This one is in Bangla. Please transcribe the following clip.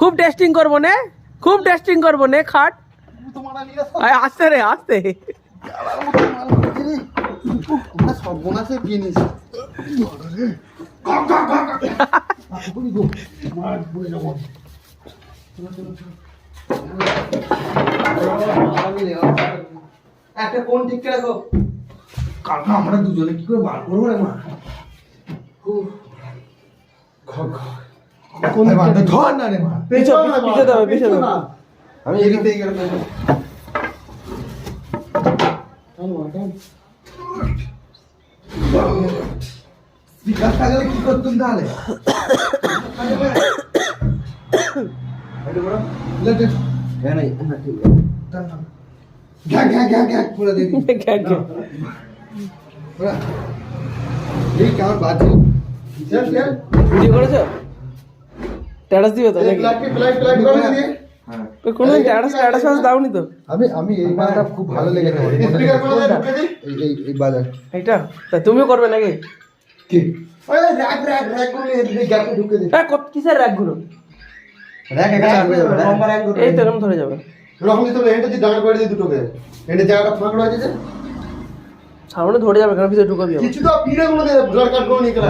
খুব টেস্টিং করবো নে, খুব টেস্টিং করবো নে খাট। আসতে রে আসতে। সর্বনাশে জিনিস একটা কোন ঠিক রাখো। কালকে আমরা দুজনে কি করে বার করবো রে মা? ধর না রে মা, পিছে দেবে পিছে দেবে। আমি এদিক থেকে গেলে বিকাশটা গেলে কি করতুম তাহলে? ভিডিও করেছো? স্ট্যাটাস দিবে তো নাকি? কোনো স্ট্যাটাস দাওনি তো? আমি এই বাজারটা খুব ভালো লেগেছে। এই বাজার এইটা তা তুমিও করবে নাকি? কি কিসের র্যাক গুলো? এই তো এরকম ধরে যাবে। সামনে ধরে যাবে, কারণ ভিতরে ঢুকাবি। কিছু তো পিড়ে গুলো দরকার করে নিতে